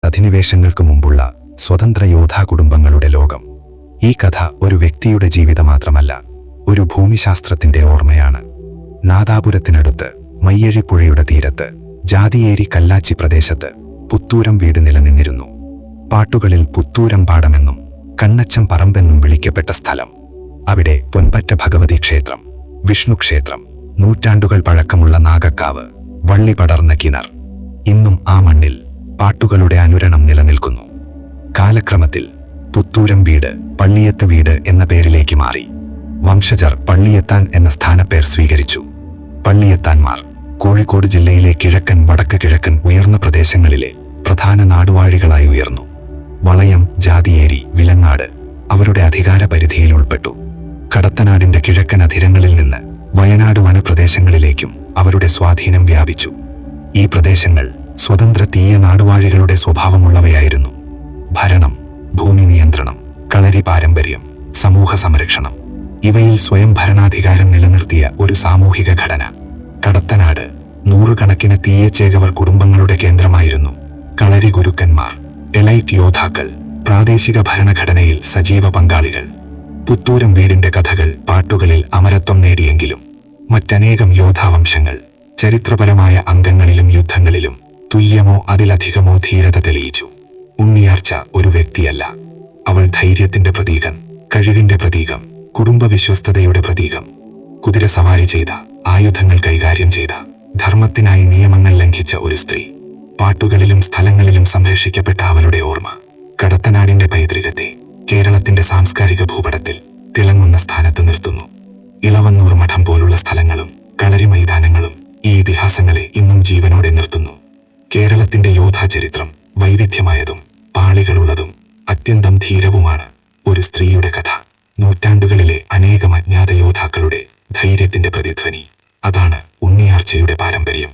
അധിനിവേശങ്ങൾക്ക് മുമ്പുള്ള സ്വതന്ത്ര യോദ്ധാ കുടുംബങ്ങളുടെ ലോകം. ഈ കഥ ഒരു വ്യക്തിയുടെ ജീവിതം മാത്രമല്ല, ഒരു ഭൂമിശാസ്ത്രത്തിന്റെ ഓർമ്മയാണ്. നാദാപുരത്തിനടുത്ത് മയ്യഴിപ്പുഴയുടെ തീരത്ത് ജാതിയേരി കല്ലാച്ചി പ്രദേശത്ത് പുത്തൂരം വീട് നിലനിന്നിരുന്നു. പാട്ടുകളിൽ പുത്തൂരം പാടമെന്നും കണ്ണച്ചം പറമ്പെന്നും വിളിക്കപ്പെട്ട സ്ഥലം. അവിടെ പൊൻപറ്റ ഭഗവതി ക്ഷേത്രം, വിഷ്ണു ക്ഷേത്രം, നൂറ്റാണ്ടുകൾ പഴക്കമുള്ള നാഗക്കാവ്, വള്ളി പടർന്ന കിണർ. ഇന്നും ആ മണ്ണിൽ പാട്ടുകളുടെ അനുരണം നിലനിൽക്കുന്നു. കാലക്രമത്തിൽ പുത്തൂരം വീട് പള്ളിയത്ത് വീട് എന്ന പേരിലേക്ക് മാറി. വംശജർ പള്ളിയത്താൻ എന്ന സ്ഥാനപ്പേർ സ്വീകരിച്ചു. പള്ളിയത്താന്മാർ കോഴിക്കോട് ജില്ലയിലെ കിഴക്കൻ വടക്ക് കിഴക്കൻ ഉയർന്ന പ്രദേശങ്ങളിലെ പ്രധാന നാടുവാഴികളായി ഉയർന്നു. വളയം, ജാതിയേരി, വിലങ്ങാട് അവരുടെ അധികാര പരിധിയിൽ ഉൾപ്പെട്ടു. കടത്തനാടിന്റെ കിഴക്കൻ അധിരങ്ങളിൽ നിന്ന് വയനാട് വനപ്രദേശങ്ങളിലേക്കും അവരുടെ സ്വാധീനം വ്യാപിച്ചു. ഈ പ്രദേശങ്ങൾ സ്വതന്ത്ര തീയ നാടുവാഴികളുടെ സ്വഭാവമുള്ളവയായിരുന്നു. ഭരണം, ഭൂമി നിയന്ത്രണം, കളരി പാരമ്പര്യം, സമൂഹ സംരക്ഷണം ഇവയിൽ സ്വയം ഭരണാധികാരം നിലനിർത്തിയ ഒരു സാമൂഹിക ഘടന. കടത്തനാട് നൂറുകണക്കിന് തീയച്ചേകവർ കുടുംബങ്ങളുടെ കേന്ദ്രമായിരുന്നു. കളരി ഗുരുക്കന്മാർ, എലൈറ്റ് യോദ്ധാക്കൾ, പ്രാദേശിക ഭരണഘടനയിൽ സജീവ പങ്കാളികൾ. പുത്തൂരം വീടിന്റെ കഥകൾ പാട്ടുകളിൽ അമരത്വം നേടിയെങ്കിലും മറ്റനേകം യോദ്ധാവംശങ്ങൾ ചരിത്രപരമായ അംഗങ്ങളിലും യുദ്ധങ്ങളിലും തുല്യമോ അതിലധികമോ ധീരത തെളിയിച്ചു. ഉണ്ണിയാർച്ച ഒരു വ്യക്തിയല്ല, അവൾ ധൈര്യത്തിന്റെ പ്രതീകം, കഴിവിന്റെ പ്രതീകം, കുടുംബ വിശ്വസ്തതയുടെ പ്രതീകം. കുതിര സവാരി ചെയ്ത, ആയുധങ്ങൾ കൈകാര്യം ചെയ്ത, ധർമ്മത്തിനായി നിയമങ്ങൾ ലംഘിച്ച ഒരു സ്ത്രീ. പാട്ടുകളിലും സ്ഥലങ്ങളിലും സംരക്ഷിക്കപ്പെട്ട അവളുടെ ഓർമ്മ കടത്തനാടിന്റെ പൈതൃകത്തെ കേരളത്തിന്റെ സാംസ്കാരിക ഭൂപടത്തിൽ തിളങ്ങുന്ന സ്ഥാനത്ത് നിർത്തുന്നു. ഇളവന്നൂർ മഠം പോലുള്ള സ്ഥലങ്ങളും കളരി മൈതാനങ്ങളും ഈ ഇതിഹാസങ്ങളെ ഇന്നും ജീവനോടെ നിർത്തുന്നു. കേരളത്തിന്റെ യോദ്ധാചരിത്രം വൈവിധ്യമായതും പാളികളുള്ളതും അത്യന്തം ധീരവുമാണ്. ഒരു സ്ത്രീയുടെ കഥ, നൂറ്റാണ്ടുകളിലെ അനേകം അജ്ഞാത യോദ്ധാക്കളുടെ ധൈര്യത്തിന്റെ പ്രതിധ്വനി. അതാണ് ഉണ്ണിയാർച്ചയുടെ പാരമ്പര്യം.